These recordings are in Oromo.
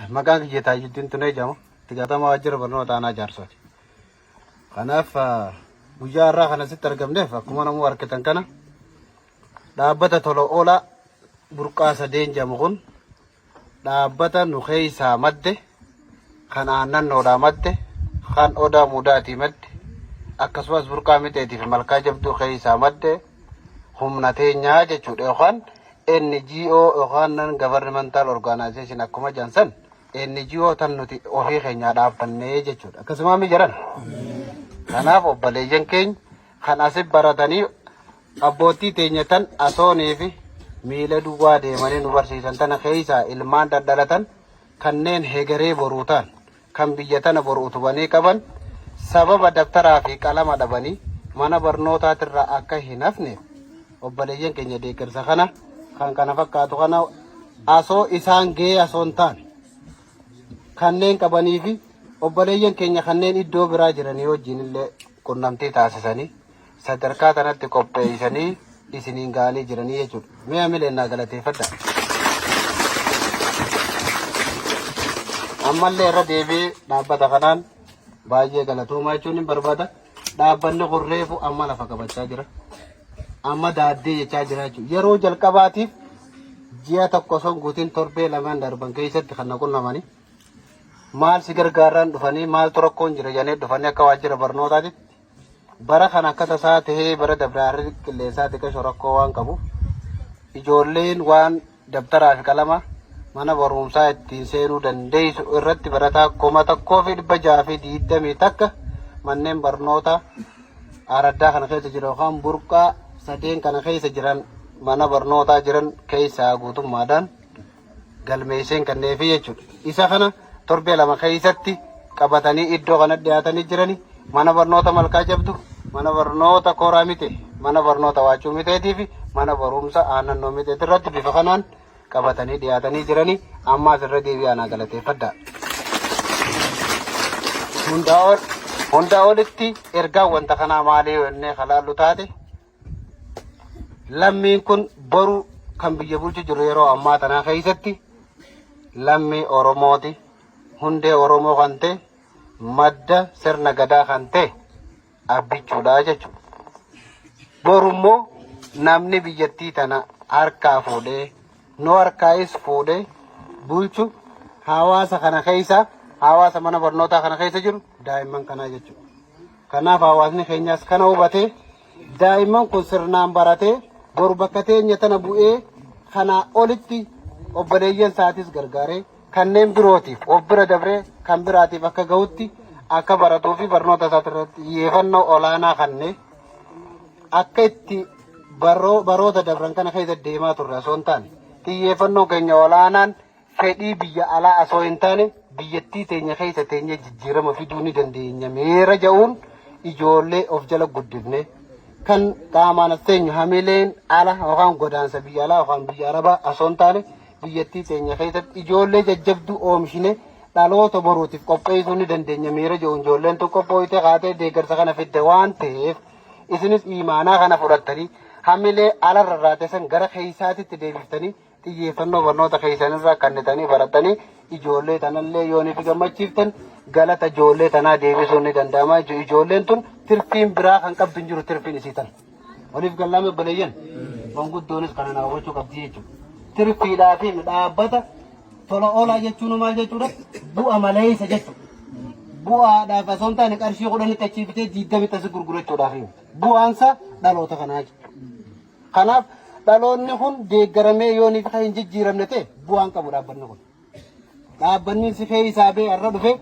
Maqaan kiyya Taajuddiin Tunee jedhama. Itti gaafatamaa waajjira barnoota aanaa Jaarsooti. Kanaaf guyyaa har'aa kana asitti argamneef akkuma namuu argitan kana dhaabbata tola oolaa burqaa sadeen jedhamu kun dhaabbata nu keessaa madde kan aannaannoodhaa madde kan odaa mudaatii madde akkasumas burqaa mixeetii fi malkaa jabduu keessaa madde humna teenyaa jechuudha yookaan NGO yookaan non governmental organization akkuma jansan NGO tan nuti ofii keenyaa dhaabbannee jechuudha. Akkasuma mi jiran. Kanaaf obboleeyyan keenya kan asii baratanii abbootii teenya tan asoonii fi miila duwwaa deemanii nu barsiisan tana keessaa ilmaan daddalatan kanneen hegeree boruu ta'an kan biyya tana boru utubanii qaban sababa dabtaraa fi qalama dhabanii mana barnootaatirraa akka hin hafneef obboleeyyan keenya deeggarsa kana kan kana fakkaatu kana asoo isaan gahee asoon ta'an kanneen qabanii fi obboleeyyan keenya kanneen iddoo biraa jiranii wajjin illee qunnamtii taasisanii sadarkaa kanatti qopheessanii isiniin ga'anii jiranii jechuudha. Mi'a mileenaa galateeffadha. Ammallee irra deebi'ee dhaabbata kanaan baay'ee galatoomaa jechuun hin barbaada. Dhaabbanni kun reefu amma lafa qabachaa jira. Amma daaddee jechaa jira jechuudha. Yeroo jalqabaatiif ji'a tokko osoo guutiin torbee lamaan darban keessatti kan qunnamanii maal si gargaaraan dhufanii maaltu rakkoon jira jedhanii dhufanii akka waajjira barnootaatitti bara kana akka tasaa tahee bara dabdaarri qilleensaa xiqqasho rakkoo waan qabuuf ijoolleen waan dabtaraa fi qalama mana barumsaa ittiin seenuu dandeessu irratti barataa 1,620 takka manneen barnoota araddaa kana keessa jiran yookaan burqaa sadeen kana keessa jiran mana barnootaa jiran keessaa guutummaadhaan galmeesseen kanneefi jechuudha. Isa kana torbee lama keessatti qabatanii iddoo kana dhiyaatanii jiranii mana barnoota malkaa jabdu, mana barnoota kooraa mite, mana barnoota waachuu miteetii fi mana barumsa aannannoo miteetii irratti bifa kanaan qabatanii dhiyaatanii jiranii ammaas irra deebi'anaa galateeffadha. Hundaa olitti ergaa wanta kanaa maalii wannee kalaallu taate lammiin kun boru kan biyya bulchu jiru yeroo ammaa tanaa keessatti lammii Oromooti. Hundee Oromoo kan ta'e madda sirna gadaa kan ta'e abbichuudha jechuudha. Borummoo namni biyyattii tana harkaa fuudhee nu harkaayis fuudhee bulchu hawaasa kana keessa hawaasa mana barnootaa kana keessa jiru daa'imman kanaa jechuudha. Kanaaf hawaasni keenyas kana hubatee daa'imman kun sirnaan baratee boru bakka teenya tana bu'ee kanaa olitti obboleeyyan isaatis gargaaree kanneen birootiif of bira dabree kan biraatiif akka gahutti akka baratuu fi barnoota isaati irratti xiyyeeffannoo olaanaa kanneen akka itti baroota dabran kana keessa deemaa turre osoo hin taane xiyyeeffannoo keenya olaanaan fedhii biyya alaa osoo hin taane biyyattii teenya keessa teenya jijjiirama fiduu ni dandeenya meera jedhuun ijoollee of jala guddifne kan qaamaan teenyu hamileen ala yookaan godaansa biyya alaa yookaan biyya arabaa osoo hin taane biyyattii teenya keessatti ijoollee jajjabduu oomishne dhaloota boruutiif qopheessuu ni dandeenya meera jedhuun ijoolleen tokko qophootee kaatee deeggarsa kana fidde waan ta'eef isinis imaanaa kana fudhattanii hamilee alarra raatesan gara keessaatitti deebiftanii xiyyeeffannoo barnoota keessanirraa kannitanii baratanii ijoollee tanallee yooniif gammachiiftan galata ijoollee tanaa deebisuun ni danda'ama jechuudha. Ijoolleen tun tirfiin biraa kan qabdu hin jiru tirfiin isii tan. Waliif gallaame obboleeyyan manguddoonis kana naa hubachuu qabdi jechuudha. Tirfiidhaa fi dhaabbata tola oolaa jechuun maal jechuudha? Bu'a maleessa jechuudha. Bu'aadhaaf osoo hin taane qarshii 10 achiifitee 20 as gurgurachuudhaaf bu'aansa dhaloota kanaa jechuudha. Kanaaf dhaloonni kun deeggaramee yooniif kan hin jijjiiramne ta'e bu'aan qabu dhaabbanni kun. Dhaabbanni si fee isaabee irra dhufe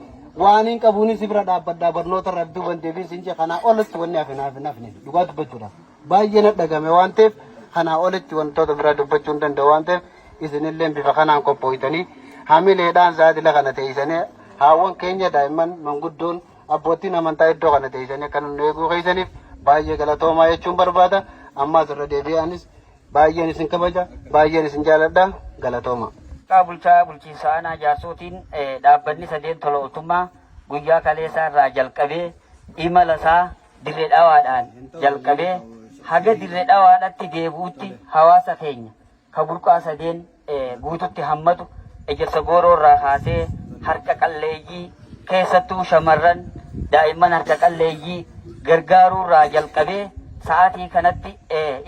waan hin qabuun si bira dhaabbadhaa barnoota irra duuban deebiin si inje kanaa olitti wanni hafne dhugaa dubbachuudhaaf baay'ee na dhagame waan ta'eef kanaa olitti wantoota biraa dubbachuu hin danda'u waan ta'eef isinillee bifa kanaan qophooytanii hamileedhaan sa'aatila kana teessanii haawwan keenya daa'imman manguddoon abbootiin amantaa iddoo kana teessanii akka nu eeguu keessaniif baay'ee galatoomaa jechuun barbaada. Ammaas irra deebi'anis baay'een isin kabaja baay'een isin jaaladha galatooma. Bulchaa bulchiinsa aanaa Jaarsootiin dhaabbanni sadeen tola ooltummaa guyyaa kaleessaa irraa jalqabee imala isaa dirree dhawaadhaan jalqabee haga dirree dhawaadhaatti deebi'utti hawaasa keenya ka burqaa sadeen guututti hammatu ejersa gooroo irraa kaasee harka qalleeyyii keessattuu shamarran daa'imman harka qalleeyyii gargaaruu irraa jalqabee sa'aatii kanatti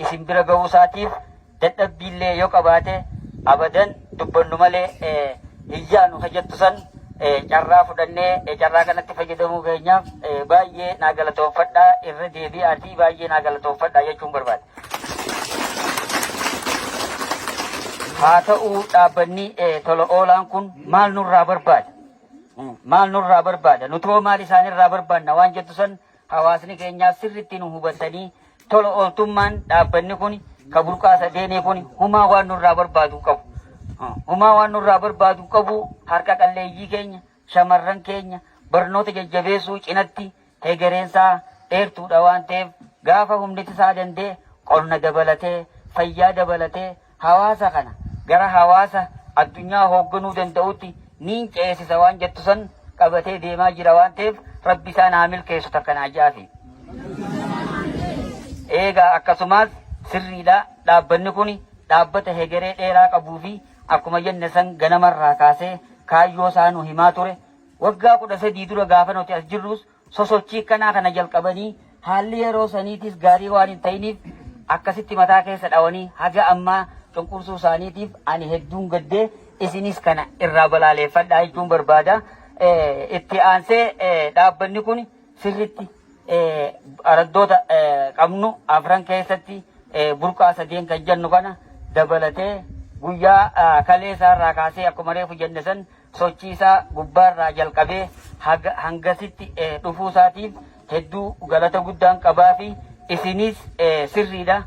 isin bira ga'uu isaatiif dadhabbiillee yoo qabaate abadan dubbannu malee hiyyaanu hajjattu san carraa fudhannee carraa kanatti fayyadamuu keenyaaf baay'ee naa galatoomfadhaa irra deebi'aatii baay'ee naa galatoomfadhaa jechuun barbaade. haa ta'uu dhaabbanni tola oolaan kun maal nurraa barbaada? Maal nurraa barbaada? Nutoo maal isaanirraa barbaadna waan jettu san hawaasni keenyaaf sirriitti nu hubatanii tola ooltummaan dhaabbanni kun ka burqaasa deenee kun humaa waan nurraa barbaadu qabu. Humaa waan nurraa barbaadu qabu harka qalleeyyii keenya shamarran keenya barnoota jajjabeessuu cinatti hegereensaa dheertuudha waan ta'eef gaafa humniti isaa dandee qonna dabalatee fayyaa dabalatee hawaasa kana gara hawaasa addunyaa hoogganuu danda'utti niin ceesisa waan jettu san qabatee deemaa jira waan ta'eef rabbi isaa naa milkeessu takka naa jaafi. Eegaa akkasumas sirriidha dhaabbanni kun dhaabbata hegeree dheeraa qabuu fi akkuma jenne san ganamarraa kaasee kaayyoo isaa nu himaa ture waggaa 13 dura gaafa nuti as jirrus sosochii kanaa kana jalqabanii haalli yeroo saniitis gaarii waan hin ta'iniif akkasitti mataa keessa dhawanii haga ammaa cunqursuu isaaniitiif ani hedduun gaddee isinis kana irraa balaaleeffadhaa jechuun barbaada. Itti aansee dhaabbanni kun sirritti araddoota qabnu afran keessatti burqaa sadeen kan jennu kana dabalatee guyyaa kaleessaarraa kaasee akkuma reefu jenne san sochii isaa gubbaarraa jalqabee hangasitti dhufuu isaatiif hedduu galata guddaan qabaa fi isinis sirriidha.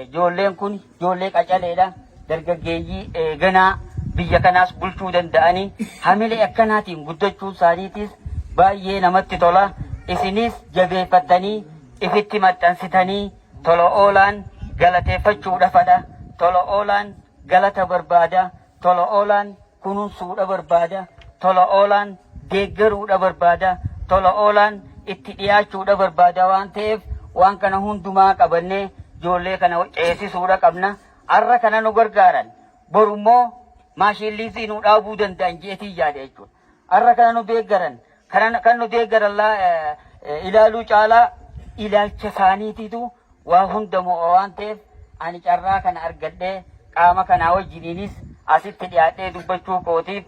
Ijoolleen kun ijoollee qacaleedha. Dargaggeeyyii ganaa biyya kanaas bulchuu danda'anii hamilee akkanaatiin guddachuu isaaniitis baay'ee namatti tola. Isinis jabeeffattanii ifitti maxxansitanii tola oolaan galateeffachuudhaafadha. Tola oolaan galata barbaada. Tola oolaan kunuunsuudha barbaada. Tola oolaan deeggaruudha barbaada. Tola oolaan itti dhiyaachuudha barbaada waan ta'eef waan kana hundumaa qabannee ijoollee kana ceesisuudha qabna. Har'a kana nu gargaaran borummoo maashinliisii nu dhaabuu danda'an jeetii yaada jechuudha. Har'a kana nu deeggaran kan nu deeggaran ilaaluu caalaa ilaalcha isaaniititu waa hunda mo'a waan ta'eef ani carraa kana argadhee qaama kanaa wajjiniinis asitti dhiyaadhee dubbachuu kootiif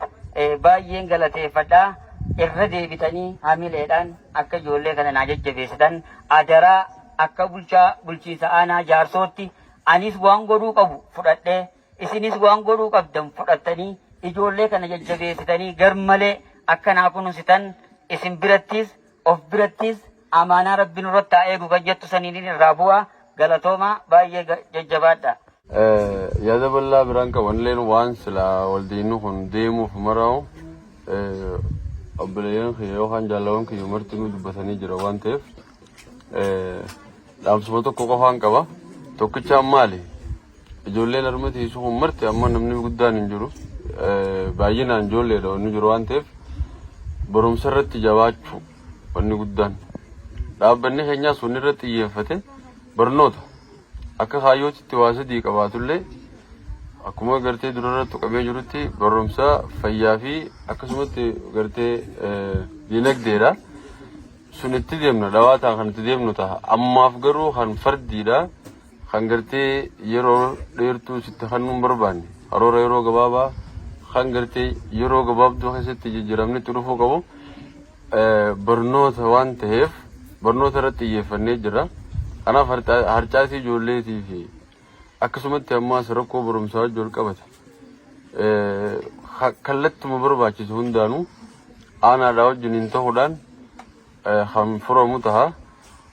baay'een galateeffadhaa. Irra deebitanii hamileedhaan akka ijoollee kana naa jajjabeessitan adaraa akka bulchiinsa aanaa jaarsootti anis waan godhuu qabu fudhadhee isinis waan godhuu qabdan fudhattanii ijoollee kana jajjabeessitanii garmalee akka naa kunuunsitan isin birattis of birattis amaanaa rabbiin irratti haa eegu kan jettu saniin irraa bu'aa galatoomaa baay'ee jajjabaadha. Yaada bal'aa biraan qabanleen waan silaa waldiinnu kun deemuuf maraa'u obboleeyyan kiyya yookaan jaalawwan kiyya marti nu dubbatanii jira waan ta'eef dhaamsuma tokko qofaan qaba. Tokkichaan maali? Ijoolleen harmati hiisuu kun marti amma namni guddaan hin jiru. Baay'inaan ijoolleedha wanni jiru waan ta'eef barumsa irratti jabaachuu wanni guddaan. Dhaabbanni keenyaas wanni irratti xiyyeeffate barnoota akka kaayyootitti waa sadii qabaatullee akkuma gartee durarratti qabee jirutti barumsa fayyaa fi akkasumatti gartee dinagdeedha. Sunitti deemna dhawaataan kan itti deemnu ta'a. Ammaaf garuu kan fardiidha. Kan gartee yeroo dheertuu sitti kan nun barbaanne haroora yeroo gabaabaa kan gartee yeroo gabaabduu keessatti jijjiiramni dhufuu qabu barnoota waan ta'eef barnoota irratti xiyyeeffannee jira. Kanaaf harcaasii ijoolleetii fi akkasumatti ammaas rakkoo barumsaa wajjin wal qabate kallattuma barbaachisu hundaanuu aanaadhaa wajjiniin ta'uudhaan kan furamu ta'a.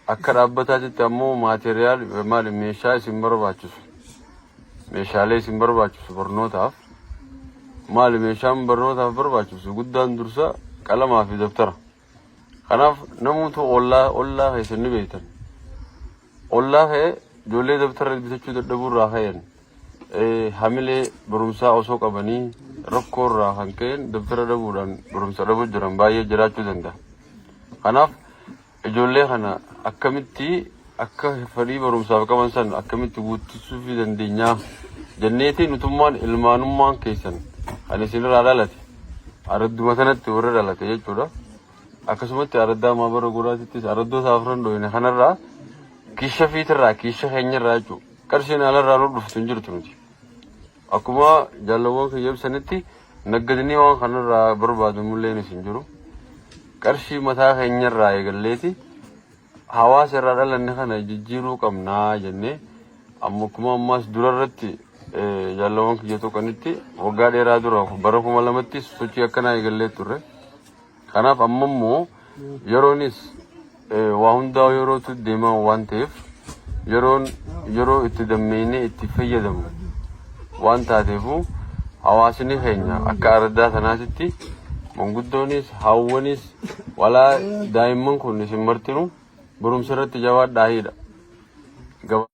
Akka dhaabbataatti ammoo maateriyaal maali meeshaa isin barbaachisu meeshaalee isin barbaachisu barnootaaf maali meeshaan barnootaaf barbaachisu guddaan dursa qalamaa fi daftara. Kanaaf namoota ollaa keessan ni beektan. Ollaa ka'ee ijoollee daftara bitachuu dadhabuurraa ka'een hamilee barumsaa osoo qabanii rakkoorraa kan ka'een daftara dhabuudhaan barumsa dhabuu jiran baay'ee jiraachuu danda'a. Kanaaf ijoollee kana akkamitti akka fedhii barumsaaf qaban san akkamitti guuttisuu fi dandeenyaa jenneetii nutummaan ilmaanummaan keessan Ani isinirraa dhalate. Aradduma sanatti warra dhalate jechuudha. Akkasumatti araddaa maabara guraatittis araddoo saafran dhoyine kanarraa kiisha fiitirraa kiisha keenyarraa jechuudha. Qarshiin alarraa nu dhuftu hin jirtu nuti. Akkuma jaalawwan kiyya ibsanitti naggadanii waan kanarraa barbaadu mul'een isin jiru. Qarshii mataa keenyarraa eegalleeti hawaasa irraa dhalanne kana jijjiiruu qabnaa jennee amma akkuma ammaas durarratti jaalawwan kiyya tokkanitti waggaa dheeraa dura bara 2000 sochii akkanaa eegallee turre. Kanaaf amma immoo yeroonis waa hundaa yerootu deemaa waan ta'eef yeroo itti dammeenee itti fayyadamu waan taateefu hawaasni keenya akka araddaa sanaatitti manguddoonis hawwanis walaa daa'imman kun isin martinu barumsa irratti jabaadhaa hidha.